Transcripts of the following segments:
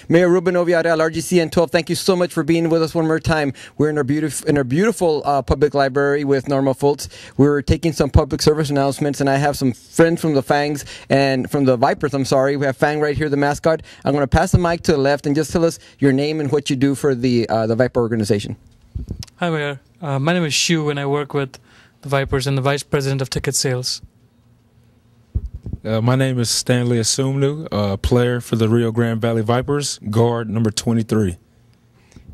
Mayor Ruben Villarreal, RGCN 12, thank you so much for being with us one more time. We're in our beautiful public library with Norma Fultz. We're taking some public service announcements, and I have some friends from the Fangs and from the Vipers. I'm sorry, we have Fang right here, the mascot. I'm going to pass the mic to the left and just tell us your name and what you do for the Viper organization. Hi, Mayor. My name is Shu, and I work with the Vipers and the Vice President of Ticket Sales. My name is Stanley Asumlu, player for the Rio Grande Valley Vipers, guard number 23.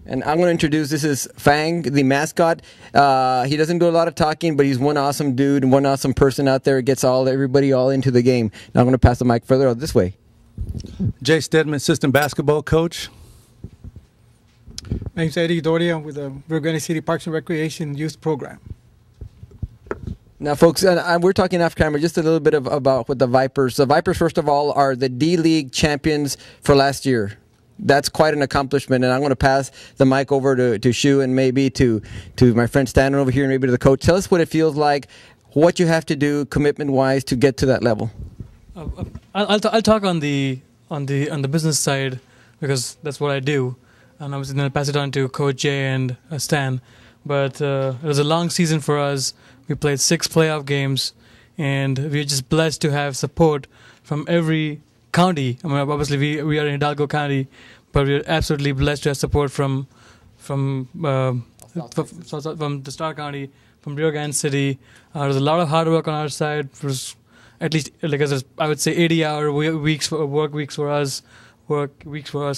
And I'm going to introduce, this is Fang, the mascot. He doesn't do a lot of talking, but he's one awesome dude and one awesome person out there. Gets everybody all into the game. Now I'm going to pass the mic further this way. Jay Stedman, assistant basketball coach. My name's Eddie Doria with the Rio Grande City Parks and Recreation Youth Program. Now, folks, we're talking off camera just a little bit about what the Vipers. The Vipers, first of all, are the D-League champions for last year. That's quite an accomplishment, and I'm going to pass the mic over to Shu and maybe to my friend Stan over here and maybe to the coach. Tell us what it feels like, what you have to do commitment-wise to get to that level. I'll talk on the business side because that's what I do, and I was going to pass it on to Coach Jay and Stan. But it was a long season for us. We played 6 playoff games, and we're just blessed to have support from every county. I mean, obviously we are in Hidalgo County, but we're absolutely blessed to have support from the Star County, from Rio Grande City. There's a lot of hard work on our side. It was at least, like I would say, 80-hour work weeks for us,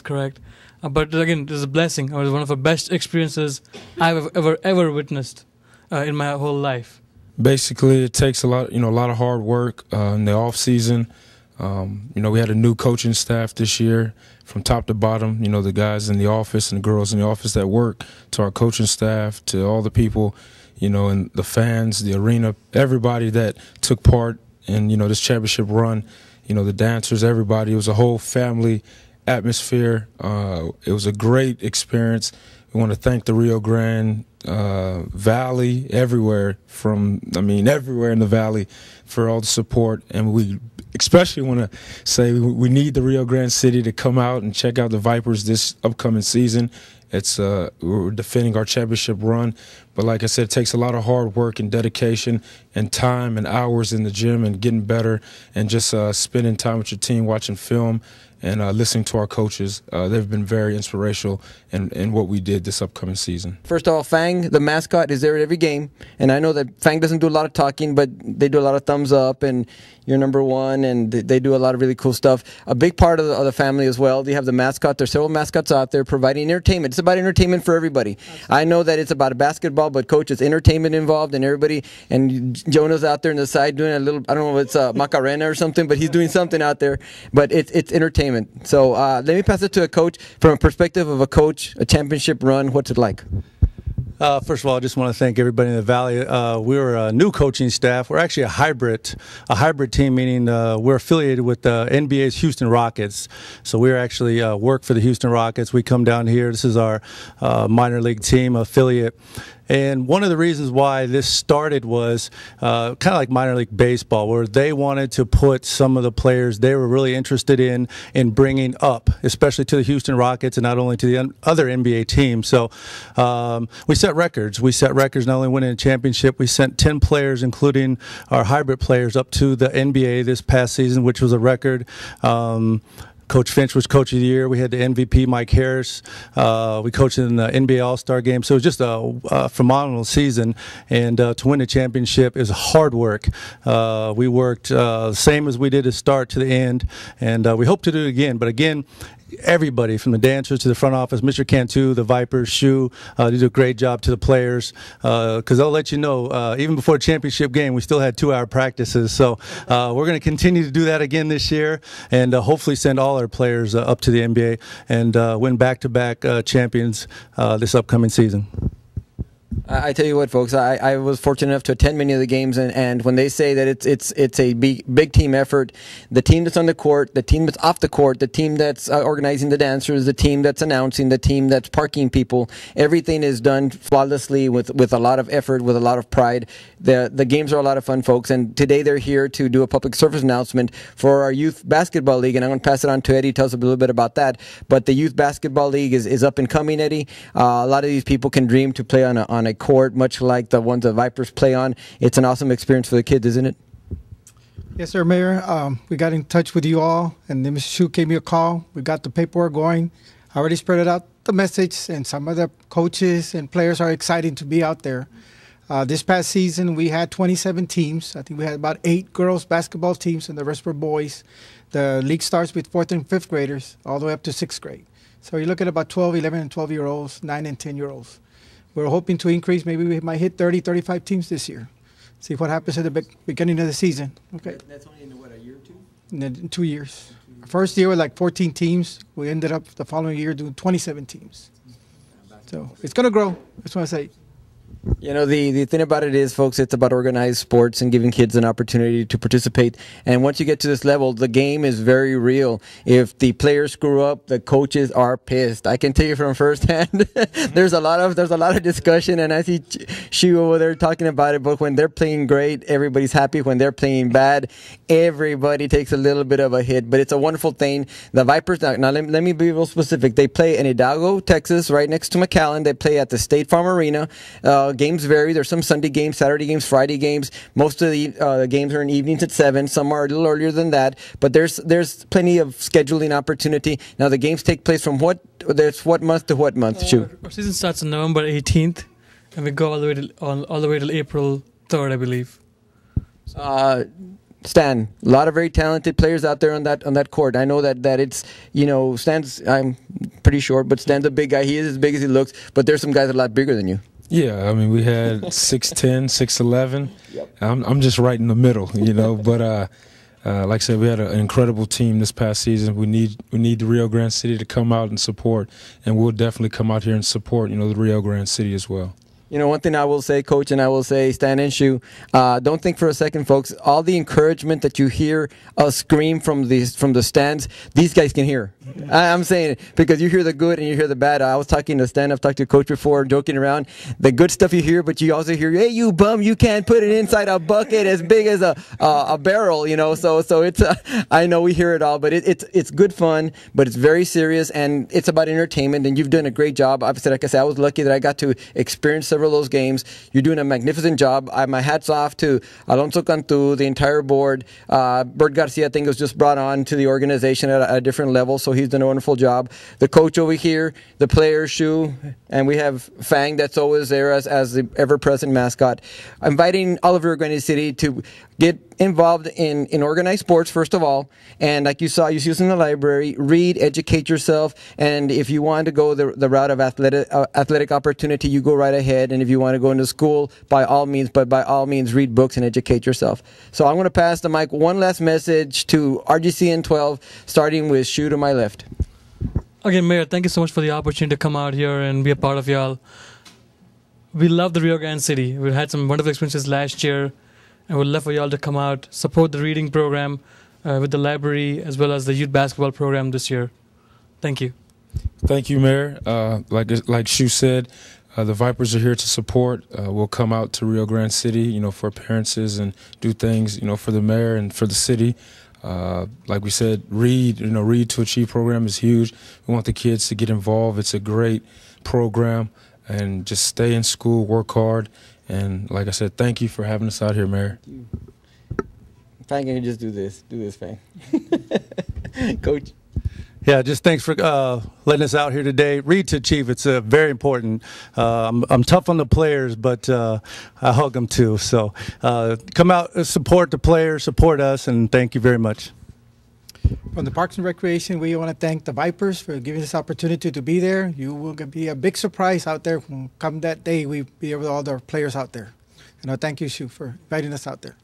correct. But again, it was a blessing. It was one of the best experiences I've ever witnessed in my whole life. Basically, it takes a lot of hard work in the off season. We had a new coaching staff this year from top to bottom. The guys in the office and the girls in the office that work, to our coaching staff, to all the people, and the fans, the arena, everybody that took part in, this championship run, the dancers, everybody. It was a whole family atmosphere. It was a great experience. We want to thank the Rio Grande Valley, everywhere in the valley for all the support, and we especially want to say we need the Rio Grande City to come out and check out the Vipers this upcoming season. We're defending our championship run, but like I said, it takes a lot of hard work and dedication and time and hours in the gym and getting better and just spending time with your team, watching film, and listening to our coaches. They've been very inspirational in what we did this upcoming season. First of all, Fang, the mascot, is there at every game. And I know that Fang doesn't do a lot of talking, but they do a lot of thumbs up, and you're number one, and they do a lot of really cool stuff. A big part of the family as well. You have the mascot. There's several mascots out there providing entertainment. It's about entertainment for everybody. Absolutely. I know that it's about basketball, but, Coach, it's entertainment involved, and everybody. And Jonah's out there on the side doing a little, I don't know if it's Macarena or something, but he's doing something out there. But it's entertainment. So let me pass it to a coach. From a perspective of a coach, a championship run, what's it like? First of all, I just want to thank everybody in the Valley. We're a new coaching staff. We're actually a hybrid team, meaning we're affiliated with the NBA's Houston Rockets. So we actually work for the Houston Rockets. We come down here. This is our minor league team affiliate. And one of the reasons why this started was kind of like minor league baseball, where they wanted to put some of the players they were really interested in bringing up, especially to the Houston Rockets and not only to the other NBA teams. So we set records. We set records not only winning a championship, we sent 10 players, including our hybrid players, up to the NBA this past season, which was a record. Coach Finch was Coach of the Year. We had the MVP, Mike Harris. We coached in the NBA All-Star Game. So it was just a phenomenal season. And to win the championship is hard work. We worked the same as we did to start to the end. And we hope to do it again. But again, everybody from the dancers to the front office, Mr. Cantu, the Vipers, Shu, they do a great job to the players because they'll let you know, even before the championship game, we still had 2-hour practices. So we're going to continue to do that again this year and hopefully send all our players up to the NBA and win back-to-back champions this upcoming season. I tell you what, folks, I was fortunate enough to attend many of the games, and when they say that it's a big team effort, the team that's on the court, the team that's off the court, the team that's organizing the dancers, the team that's announcing, the team that's parking people, everything is done flawlessly with a lot of effort, with a lot of pride. The games are a lot of fun, folks, and today they're here to do a public service announcement for our youth basketball league, and I'm going to pass it on to Eddie. Tell us a little bit about that. But the youth basketball league is up and coming, Eddie. A lot of these people can dream to play on a court, much like the ones the Vipers play on. It's an awesome experience for the kids, isn't it? Yes, sir, Mayor. We got in touch with you all, and then Mr. Shu gave me a call. We got the paperwork going. I already spread it out, the message, and some of the coaches and players are excited to be out there. This past season, we had 27 teams. I think we had about 8 girls basketball teams, and the rest were boys. The league starts with 4th and 5th graders, all the way up to 6th grade. So you look at about 12, 11, and 12-year-olds, 9 and 10-year-olds. We're hoping to increase. Maybe we might hit 30, 35 teams this year. See what happens at the beginning of the season. Okay. That's only in what, a year or two? In 2 years. First year with like 14 teams. We ended up the following year doing 27 teams. So it's going to grow. That's what I say. You know, the thing about it is, folks, it's about organized sports and giving kids an opportunity to participate. And once you get to this level, the game is very real. If the players screw up, the coaches are pissed. I can tell you from firsthand. There's a lot of discussion, and I see Shu over there talking about it. But when they're playing great, everybody's happy. When they're playing bad, everybody takes a little bit of a hit. But it's a wonderful thing. The Vipers, now let me be real specific. They play in Hidalgo, Texas, right next to McAllen. They play at the State Farm Arena. Games vary. There's some Sunday games, Saturday games, Friday games. Most of the games are in evenings at 7. Some are a little earlier than that. But there's plenty of scheduling opportunity. Now the games take place from what month to what month? Shu? Our season starts on November 18th, and we go all the way till April 3rd, I believe. Stan, a lot of very talented players out there on that court. I know that it's, Stan's, I'm pretty short, but Stan's a big guy. He is as big as he looks, but there's some guys a lot bigger than you. Yeah, I mean, we had 6'10", 6'11". Yep. I'm just right in the middle, But like I said, we had an incredible team this past season. We need the Rio Grande City to come out and support, and we'll definitely come out here and support, the Rio Grande City as well. One thing I will say, Coach, and I will say, Stan and Shu, don't think for a second, folks, all the encouragement that you hear us scream from the stands, these guys can hear. I'm saying it because you hear the good and you hear the bad. I was talking to Stan, I've talked to Coach before, joking around. The good stuff you hear, but you also hear, hey, you bum, you can't put it inside a bucket as big as a barrel, So it's, I know we hear it all, but it's good fun, but it's very serious, and it's about entertainment, and you've done a great job. Obviously, like I said, I was lucky that I got to experience several of those games. You're doing a magnificent job. My hat's off to Alonso Cantu, the entire board. Bert Garcia, I think, was just brought on to the organization at a different level, so he's done a wonderful job. The coach over here, the players, Shu, and we have Fang that's always there as the ever-present mascot. Inviting all of Rio Grande City to get involved in organized sports, first of all, and like you see us in the library, read, educate yourself, and if you want to go the route of athletic opportunity, you go right ahead, and if you want to go into school, by all means read books and educate yourself. So I'm going to pass the mic. One last message to RGCN 12, starting with Shu to my left. Again, Mayor, thank you so much for the opportunity to come out here and be a part of y'all. We love the Rio Grande City. We had some wonderful experiences last year, and we'd love for y'all to come out, support the reading program with the library, as well as the youth basketball program this year. Thank you. Thank you, Mayor. Like Shu said, the Vipers are here to support. We'll come out to Rio Grande City, for appearances and do things, for the mayor and for the city. Like we said, Read to Achieve program is huge. We want the kids to get involved. It's a great program, and just stay in school, work hard. And like I said, thank you for having us out here, Mayor. Fang, can you just do this, Fang? Coach. Yeah, just thanks for letting us out here today. Read to Achieve, it's very important. I'm tough on the players, but I hug them too. So come out, support the players, support us, and thank you very much. From the Parks and Recreation, we want to thank the Vipers for giving us opportunity to be there. You will be a big surprise out there. Come that day, we'll be with all the players out there. And I thank you, Shu, for inviting us out there.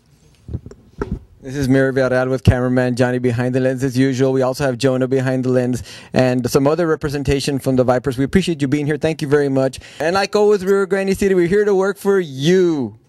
This is Mary Villarreal with cameraman Johnny behind the lens as usual. We also have Jonah behind the lens and some other representation from the Vipers. We appreciate you being here. Thank you very much. And like always, Rio Grande City, we're here to work for you.